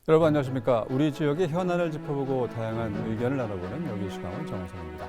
여러분 안녕하십니까? 우리 지역의 현안을 짚어보고 다양한 의견을 나눠보는 여기 시간은 정우성입니다.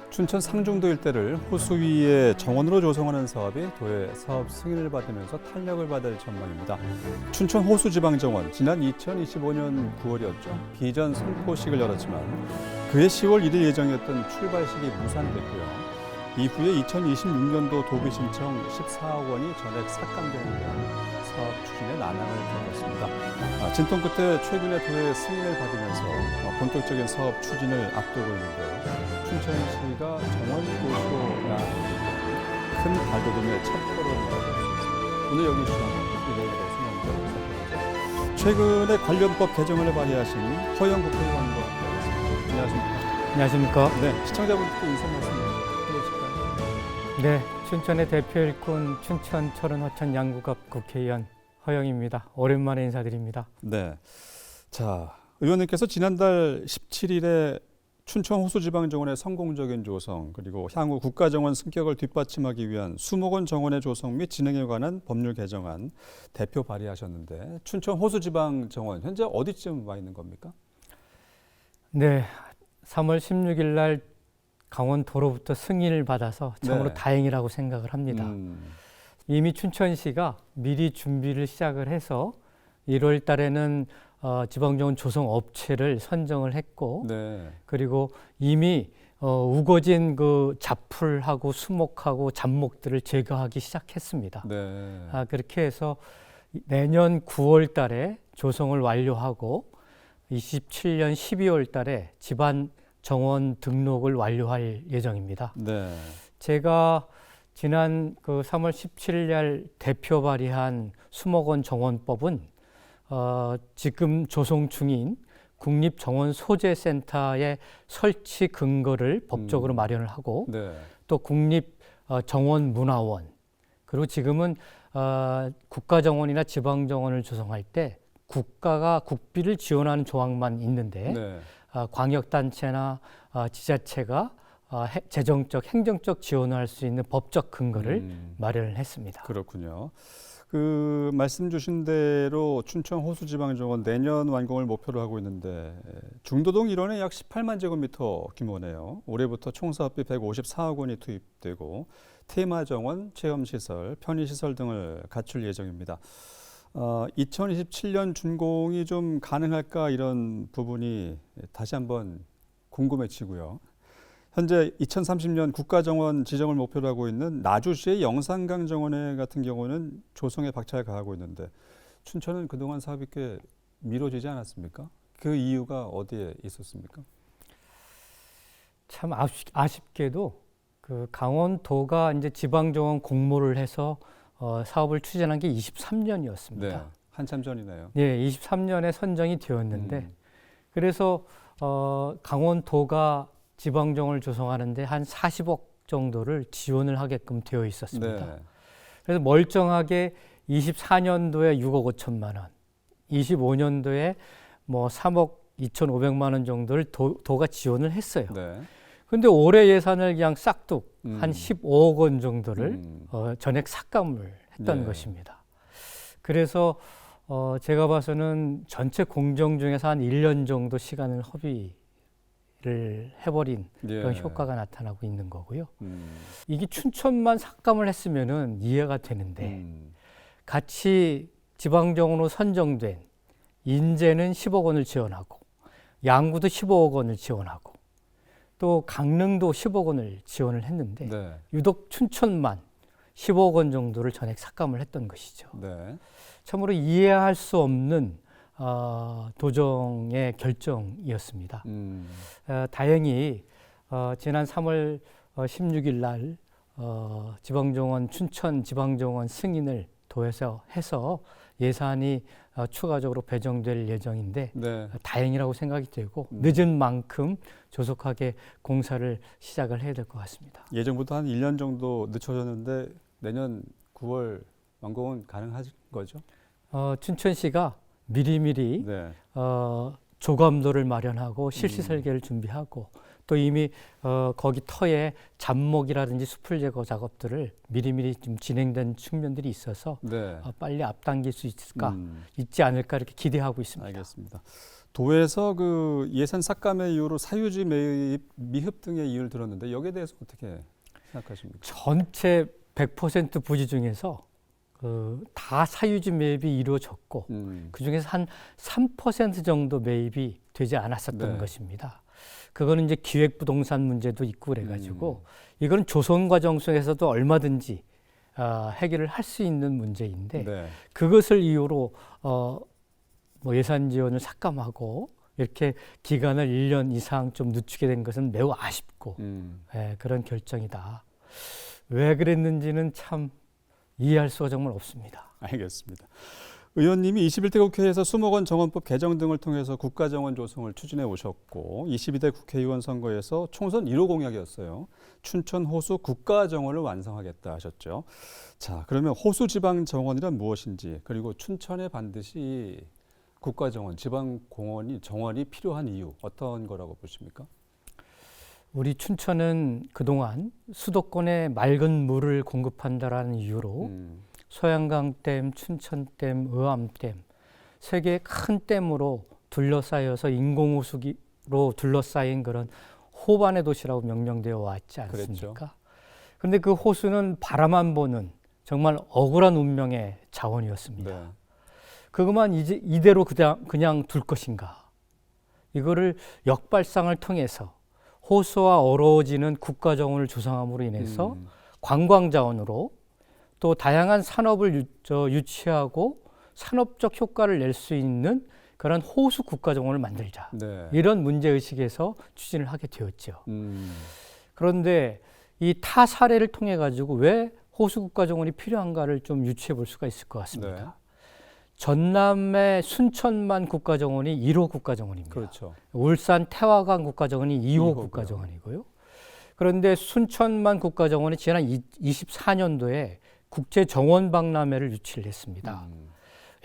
춘천 상중도 일대를 호수 위에 정원으로 조성하는 사업이 도의 사업 승인을 받으면서 탄력을 받을 전망입니다. 춘천 호수지방정원 지난 2025년 9월이었죠. 비전 선포식을 열었지만 그해 10월 1일 예정이었던 출발식이 무산됐고요. 이후에 2026년도 도비 신청 14억 원이 전액 삭감되는 등 사업 추진에 난항을 겪었습니다. 진통 끝에 최근에 도의 승인을 받으면서 본격적인 사업 추진을 앞두고 있는데요. 춘천시가 정원도시로 나아가는 큰 발돋움의 첫 걸음이라고 할 수 있습니다. 오늘 여기 시간 이내에 대해서 먼저 살펴보죠. 최근에 관련법 개정을 발의하신 허영 국회의원과 함께하겠습니다. 안녕하십니까? 안녕하십니까? 네, 시청자분들께 인사 말씀 해주실까요? 네, 춘천의 대표 일꾼 춘천 철원 화천 양구갑 국회의원 허영입니다. 오랜만에 인사드립니다. 네, 자 의원님께서 지난달 17일에 춘천 호수지방정원의 성공적인 조성 그리고 향후 국가정원 승격을 뒷받침하기 위한 수목원 정원의 조성 및 진행에 관한 법률 개정안 대표 발의하셨는데 춘천 호수지방정원 현재 어디쯤 와 있는 겁니까? 네, 3월 16일 날 강원도로부터 승인을 받아서 참으로 네. 다행이라고 생각을 합니다. 이미 춘천시가 미리 준비를 시작을 해서 1월 달에는 지방정원 조성 업체를 선정을 했고 네. 그리고 이미 우거진 그 잡풀하고 수목하고 잡목들을 제거하기 시작했습니다. 네. 그렇게 해서 내년 9월 달에 조성을 완료하고 27년 12월 달에 집안 정원 등록을 완료할 예정입니다. 네. 제가 지난 그 3월 17일 날 대표 발의한 수목원 정원법은 지금 조성 중인 국립정원소재센터의 설치 근거를 법적으로 마련을 하고 네. 또 국립정원문화원 그리고 지금은 국가정원이나 지방정원을 조성할 때 국가가 국비를 지원하는 조항만 있는데 네. 광역단체나 지자체가 재정적, 행정적 지원을 할 수 있는 법적 근거를 마련을 했습니다. 그렇군요. 그 말씀 주신 대로 춘천 호수지방정원 내년 완공을 목표로 하고 있는데 중도동 일원에 약 18만 제곱미터 규모네요. 올해부터 총 사업비 154억 원이 투입되고 테마정원, 체험시설, 편의시설 등을 갖출 예정입니다. 2027년 준공이 좀 가능할까 이런 부분이 다시 한번 궁금해지고요. 현재 2030년 국가정원 지정을 목표로 하고 있는 나주시의 영산강정원회 같은 경우는 조성에 박차를 가하고 있는데 춘천은 그동안 사업이 꽤 미뤄지지 않았습니까? 그 이유가 어디에 있었습니까? 참 아쉽게도 그 강원도가 이제 지방정원 공모를 해서 사업을 추진한 게 23년이었습니다. 네, 한참 전이네요. 예, 23년에 선정이 되었는데 그래서 강원도가 지방정원을 조성하는데 한 40억 정도를 지원을 하게끔 되어 있었습니다. 네. 그래서 멀쩡하게 24년도에 6억 5천만 원, 25년도에 뭐 3억 2,500만 원 정도를 도가 지원을 했어요. 네. 근데 올해 예산을 그냥 싹둑 한 15억 원 정도를 전액 삭감을 했던 예. 것입니다. 그래서 제가 봐서는 전체 공정 중에서 한 1년 정도 시간을 허비를 해버린 그런 예. 효과가 나타나고 있는 거고요. 이게 춘천만 삭감을 했으면은 이해가 되는데 같이 지방정원으로 선정된 인제는 10억 원을 지원하고 양구도 15억 원을 지원하고 또 강릉도 10억 원을 지원을 했는데 네. 유독 춘천만 15억 원 정도를 전액 삭감을 했던 것이죠. 네. 참으로 이해할 수 없는 도정의 결정이었습니다. 다행히 지난 3월 16일 날 지방정원 춘천 지방정원 승인을 도에서 해서 예산이 추가적으로 배정될 예정인데 네. 다행이라고 생각이 되고 늦은 만큼 조속하게 공사를 시작을 해야 될 것 같습니다. 예정부터 한 1년 정도 늦춰졌는데 내년 9월 완공은 가능한 거죠? 춘천시가 미리미리 네. 조감도를 마련하고 실시 설계를 준비하고 또 이미 거기 터에 잡목이라든지 수풀 제거 작업들을 미리미리 좀 진행된 측면들이 있어서 네. 빨리 앞당길 수 있지 않을까 이렇게 기대하고 있습니다. 알겠습니다. 도에서 그 예산 삭감의 이유로 사유지 매입 미흡 등의 이유를 들었는데 여기에 대해서 어떻게 생각하십니까? 전체 100% 부지 중에서 다 사유지 매입이 이루어졌고 그중에서 한 3% 정도 매입이 되지 않았었던 네. 것입니다. 그거는 이제 기획부동산 문제도 있고 그래가지고 이건 조성과정 속에서도 얼마든지 해결을 할 수 있는 문제인데 네. 그것을 이유로 뭐 예산 지원을 삭감하고 이렇게 기간을 1년 이상 좀 늦추게 된 것은 매우 아쉽고 그런 결정이다. 왜 그랬는지는 참 이해할 수가 정말 없습니다. 알겠습니다. 의원님이 21대 국회에서 수목원 정원법 개정 등을 통해서 국가정원 조성을 추진해 오셨고 22대 국회의원 선거에서 총선 1호 공약이었어요. 춘천 호수 국가정원을 완성하겠다 하셨죠. 자, 그러면 호수 지방 정원이란 무엇인지 그리고 춘천에 반드시 국가정원, 지방공원이 정원이 필요한 이유 어떤 거라고 보십니까? 우리 춘천은 그동안 수도권에 맑은 물을 공급한다라는 이유로 소양강댐, 춘천댐, 의암댐 세 개의 큰 댐으로 둘러싸여서 인공호수로 둘러싸인 그런 호반의 도시라고 명명되어 왔지 않습니까? 그런데 그 호수는 바라만 보는 정말 억울한 운명의 자원이었습니다. 네. 그것만 이대로 그냥 둘 것인가? 이거를 역발상을 통해서 호수와 어우러지는 국가정원을 조성함으로 인해서 관광자원으로 또 다양한 산업을 유치하고 산업적 효과를 낼 수 있는 그런 호수 국가정원을 만들자. 네. 이런 문제의식에서 추진을 하게 되었죠. 그런데 이 타 사례를 통해 가지고 왜 호수 국가정원이 필요한가를 좀 유추해 볼 수가 있을 것 같습니다. 네. 전남의 순천만 국가정원이 1호 국가정원입니다. 그렇죠. 울산 태화강 국가정원이 2호 국가정원이고요. 그런데 순천만 국가정원이 지난 24년도에 국제정원 박람회를 유치를 했습니다.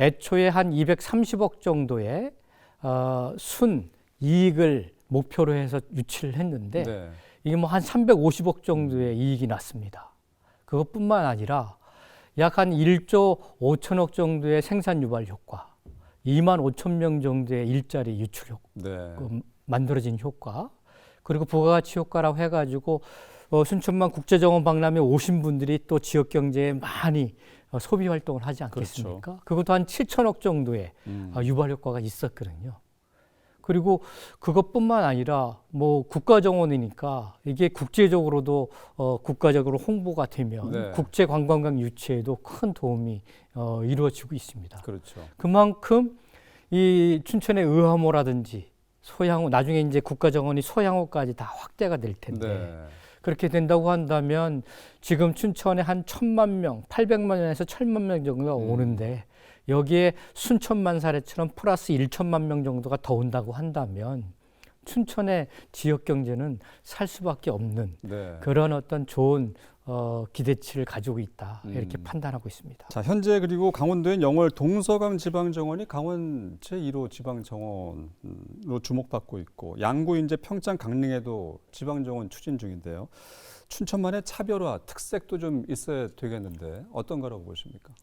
애초에 한 230억 정도의 순이익을 목표로 해서 유치를 했는데 네. 이게 뭐 한 350억 정도의 이익이 났습니다. 그것뿐만 아니라 약 한 1조 5천억 정도의 생산 유발 효과, 2만 5천 명 정도의 일자리 유출 효과, 네. 만들어진 효과, 그리고 부가가치 효과라고 해가지고 순천만 국제정원 박람회 오신 분들이 또 지역 경제에 많이 소비 활동을 하지 않겠습니까? 그렇죠. 그것도 한 7천억 정도의 유발 효과가 있었거든요. 그리고 그것뿐만 아니라 뭐 국가정원이니까 이게 국제적으로도 국가적으로 홍보가 되면 네. 국제 관광객 유치에도 큰 도움이 이루어지고 있습니다. 그렇죠. 그만큼 이 춘천의 의암호라든지 소양호, 나중에 이제 국가정원이 소양호까지 다 확대가 될 텐데 네. 그렇게 된다고 한다면 지금 춘천에 한 1,000만 명, 800만 명에서 1,000만 명 정도가 오는데 여기에 순천만 사례처럼 플러스 1천만 명 정도가 더 온다고 한다면 춘천의 지역 경제는 살 수밖에 없는 네. 그런 어떤 좋은 기대치를 가지고 있다 이렇게 판단하고 있습니다. 자, 현재 그리고 강원도의 영월 동서강 지방정원이 강원 제1호 지방정원으로 주목받고 있고 양구 이제 평창 강릉에도 지방정원 추진 중인데요. 춘천만의 차별화 특색도 좀 있어야 되겠는데 어떤 거라고 보십니까?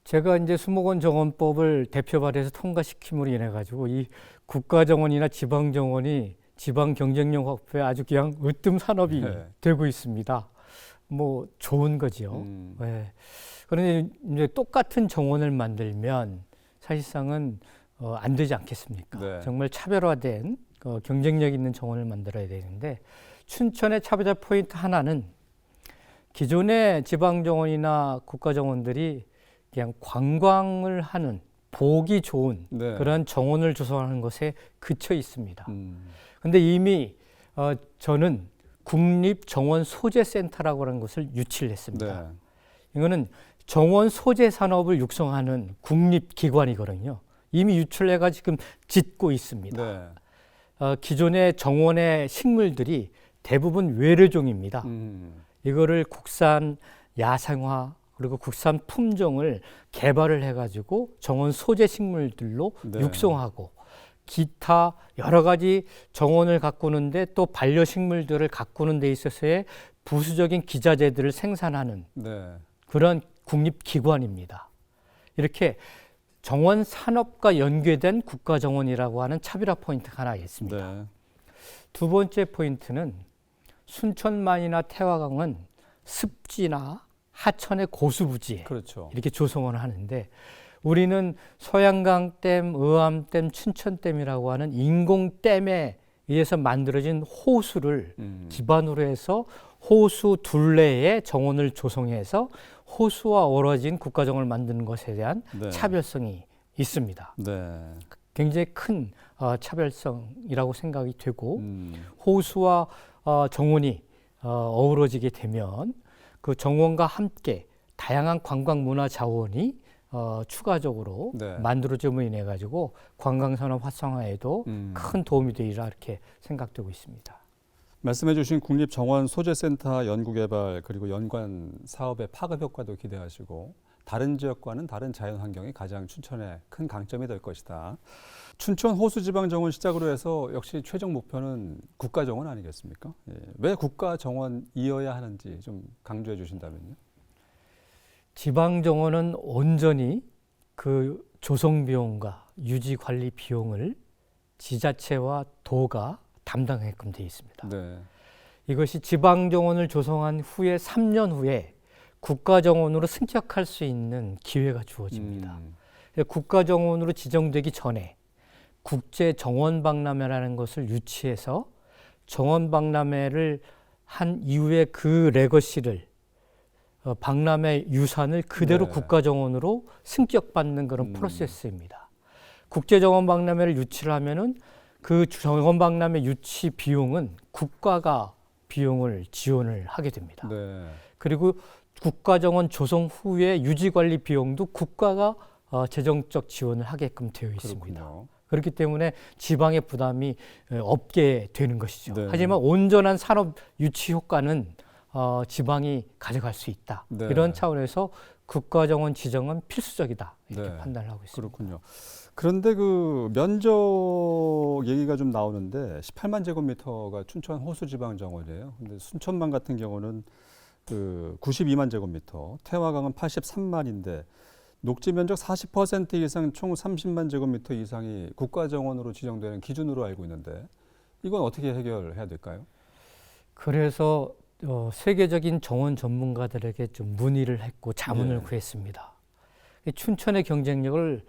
제가 이제 수목원 정원법을 대표 발의해서 통과시킴으로 인해 가지고 이 국가정원이나 지방정원이 지방 경쟁력 확보에 아주 그냥 으뜸 산업이 네. 되고 있습니다. 뭐 좋은 거죠. 네. 그런데 이제 똑같은 정원을 만들면 사실상은 안 되지 않겠습니까? 네. 정말 차별화된 경쟁력 있는 정원을 만들어야 되는데 춘천의 차별화 포인트 하나는 기존의 지방정원이나 국가정원들이 그냥 관광을 하는 보기 좋은 네. 그런 정원을 조성하는 것에 그쳐 있습니다. 그런데 이미 저는 국립정원소재센터라고 하는 것을 유치를 했습니다. 네. 이거는 정원 소재 산업을 육성하는 국립기관이거든요. 이미 유출해가 지금 짓고 있습니다. 네. 기존의 정원의 식물들이 대부분 외래종입니다. 이거를 국산 야생화 그리고 국산 품종을 개발을 해가지고 정원 소재 식물들로 네. 육성하고 기타 여러 가지 정원을 가꾸는데 또 반려식물들을 가꾸는 데 있어서의 부수적인 기자재들을 생산하는 네. 그런 국립기관입니다. 이렇게 정원 산업과 연계된 국가정원이라고 하는 차별화 포인트가 하나 있습니다. 네. 두 번째 포인트는 순천만이나 태화강은 습지나 하천의 고수부지에 그렇죠. 이렇게 조성을 하는데 우리는 소양강댐, 의암댐, 춘천댐이라고 하는 인공댐에 의해서 만들어진 호수를 기반으로 해서 호수 둘레에 정원을 조성해서 호수와 어우러진 국가정원을 만드는 것에 대한 네. 차별성이 있습니다. 네. 굉장히 큰 차별성이라고 생각이 되고 호수와 정원이 어우러지게 되면 그 정원과 함께 다양한 관광 문화 자원이 추가적으로 네. 만들어짐으로 인해 가지고 관광산업 활성화에도 큰 도움이 되리라 이렇게 생각되고 있습니다. 말씀해주신 국립정원소재센터 연구개발 그리고 연관 사업의 파급 효과도 기대하시고 다른 지역과는 다른 자연환경이 가장 춘천의 큰 강점이 될 것이다. 춘천 호수지방정원 시작으로 해서 역시 최종 목표는 국가정원 아니겠습니까? 예. 왜 국가정원이어야 하는지 좀 강조해 주신다면요. 지방정원은 온전히 그 조성 비용과 유지 관리 비용을 지자체와 도가 담당하게끔 되어 있습니다. 네. 이것이 지방정원을 조성한 후에 3년 후에 국가정원으로 승격할 수 있는 기회가 주어집니다. 국가정원으로 지정되기 전에 국제정원박람회라는 것을 유치해서 정원박람회를 한 이후에 그 레거시를 박람회 유산을 그대로 네. 국가정원으로 승격받는 그런 프로세스입니다. 국제정원박람회를 유치를 하면은 그 정원박람회 유치 비용은 국가가 비용을 지원을 하게 됩니다. 네. 그리고 국가정원 조성 후에 유지관리 비용도 국가가 재정적 지원을 하게끔 되어 있습니다. 그렇군요. 그렇기 때문에 지방의 부담이 없게 되는 것이죠. 네. 하지만 온전한 산업 유치 효과는 지방이 가져갈 수 있다. 네. 이런 차원에서 국가정원 지정은 필수적이다. 이렇게 네. 판단을 하고 있습니다. 그렇군요. 그런데 그 면적 얘기가 좀 나오는데 18만 제곱미터가 춘천 호수지방정원이에요. 근데 순천만 같은 경우는 그 92만 제곱미터, 태화강은 83만인데 녹지 면적 40% 이상 총 30만 제곱미터 이상이 국가정원으로 지정되는 기준으로 알고 있는데 이건 어떻게 해결해야 될까요? 그래서 세계적인 정원 전문가들에게 좀 문의를 했고 자문을 네. 구했습니다. 춘천의 경쟁력을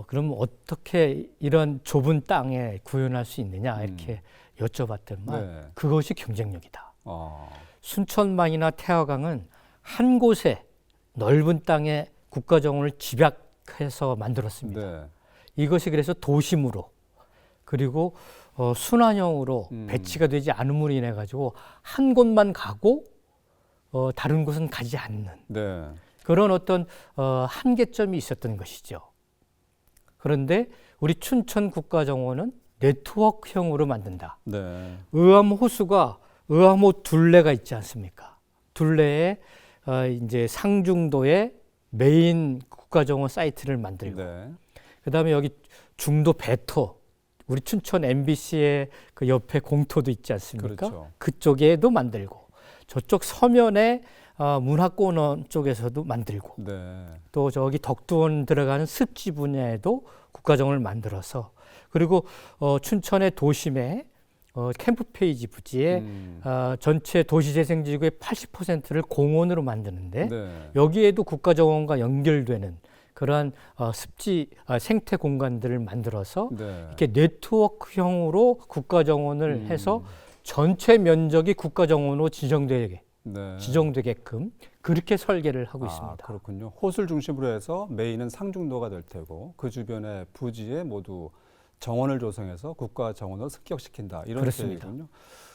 그럼 어떻게 이런 좁은 땅에 구현할 수 있느냐 이렇게 여쭤봤더만 네. 그것이 경쟁력이다. 아. 순천만이나 태화강은 한 곳에 넓은 땅에 국가정원을 집약해서 만들었습니다. 네. 이것이 그래서 도심으로 그리고 순환형으로 배치가 되지 않음으로 인해 가지고 한 곳만 가고 다른 곳은 가지 않는 네. 그런 어떤 한계점이 있었던 것이죠. 그런데 우리 춘천 국가정원은 네트워크형으로 만든다. 네. 의암 호수가 의암호 둘레가 있지 않습니까? 둘레에 이제 상중도에 메인 국가정원 사이트를 만들고 네. 그다음에 여기 중도 배터 우리 춘천 MBC의 그 옆에 공터도 있지 않습니까? 그렇죠. 그쪽에도 만들고 저쪽 서면에 문화공원 쪽에서도 만들고 네. 또 저기 덕두원 들어가는 습지 분야에도 국가정원을 만들어서 그리고 춘천의 도심에 캠프페이지 부지에 전체 도시재생지구의 80%를 공원으로 만드는데 네. 여기에도 국가정원과 연결되는 그러한 습지 생태 공간들을 만들어서 네. 이렇게 네트워크형으로 국가정원을 해서 전체 면적이 국가정원으로 네. 지정되게끔 그렇게 설계를 하고 있습니다. 그렇군요. 호수를 중심으로 해서 메인은 상중도가 될 테고 그 주변의 부지에 모두 정원을 조성해서 국가 정원으로 습격시킨다 이런 그렇습니다. 계획이군요.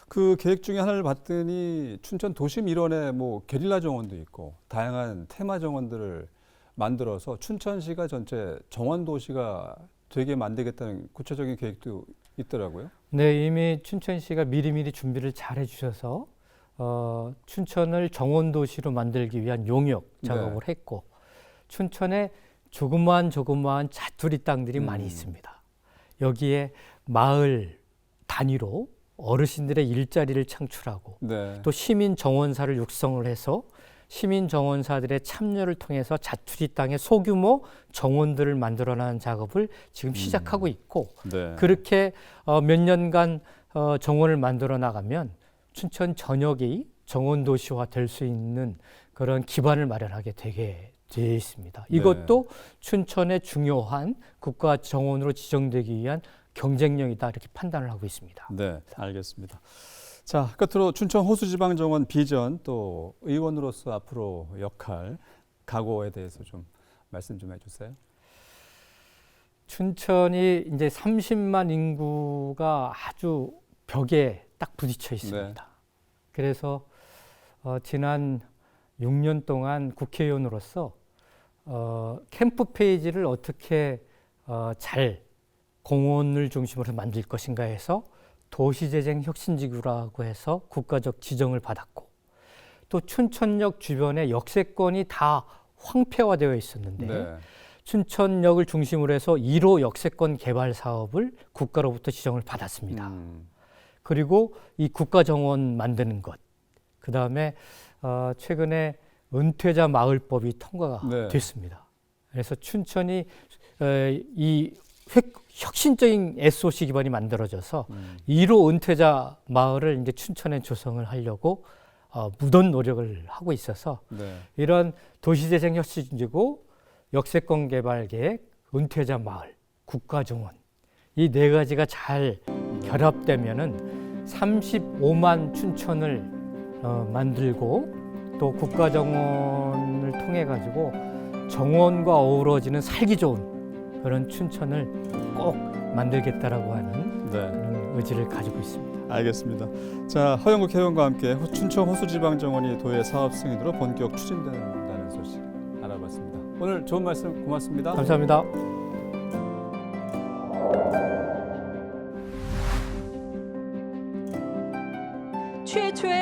그 계획 중에 하나를 봤더니 춘천 도심 일원에 뭐 게릴라 정원도 있고 다양한 테마 정원들을 만들어서 춘천시가 전체 정원 도시가 되게 만들겠다는 구체적인 계획도 있더라고요. 네, 이미 춘천시가 미리미리 준비를 잘 해주셔서 춘천을 정원 도시로 만들기 위한 용역 작업을 했고 춘천에 조그마한 자투리 땅들이 많이 있습니다. 여기에 마을 단위로 어르신들의 일자리를 창출하고 네. 또 시민 정원사를 육성을 해서 시민 정원사들의 참여를 통해서 자투리 땅에 소규모 정원들을 만들어내는 작업을 지금 시작하고 있고 네. 그렇게 몇 년간 정원을 만들어 나가면 춘천 전역이 정원 도시화 될 수 있는 그런 기반을 마련하게 되게 되어 있습니다. 이것도 춘천의 중요한 국가 정원으로 지정되기 위한 경쟁력이다 이렇게 판단을 하고 있습니다. 네, 알겠습니다. 자, 끝으로 춘천 호수지방정원 비전 또 의원으로서 앞으로 역할, 각오에 대해서 좀 말씀 좀 해주세요. 춘천이 이제 30만 인구가 아주 벽에 딱 부딪혀 있습니다. 네. 그래서 지난 6년 동안 국회의원으로서 캠프 페이지를 어떻게 잘 공원을 중심으로 만들 것인가 해서 도시재생혁신지구라고 해서 국가적 지정을 받았고 또 춘천역 주변에 역세권이 다 황폐화되어 있었는데 네. 춘천역을 중심으로 해서 1호 역세권 개발 사업을 국가로부터 지정을 받았습니다. 그리고 이 국가정원 만드는 것, 그 다음에 최근에 은퇴자 마을법이 통과가 네. 됐습니다. 그래서 춘천이 이 혁신적인 SOC 기반이 만들어져서 1호 은퇴자 마을을 이제 춘천에 조성을 하려고 무던 노력을 하고 있어서 네. 이런 도시재생 혁신지구, 역세권 개발 계획, 은퇴자 마을, 국가정원 이 네 가지가 잘 결합되면은 35만 춘천을 만들고 또 국가정원을 통해 가지고 정원과 어우러지는 살기 좋은 그런 춘천을 꼭 만들겠다라고 하는 네. 그런 의지를 가지고 있습니다. 알겠습니다. 자, 허영국 회원과 함께 춘천 호수지방정원이 도의 사업 승인으로 본격 추진된다는 소식 알아봤습니다. 오늘 좋은 말씀 고맙습니다. 감사합니다. 최초의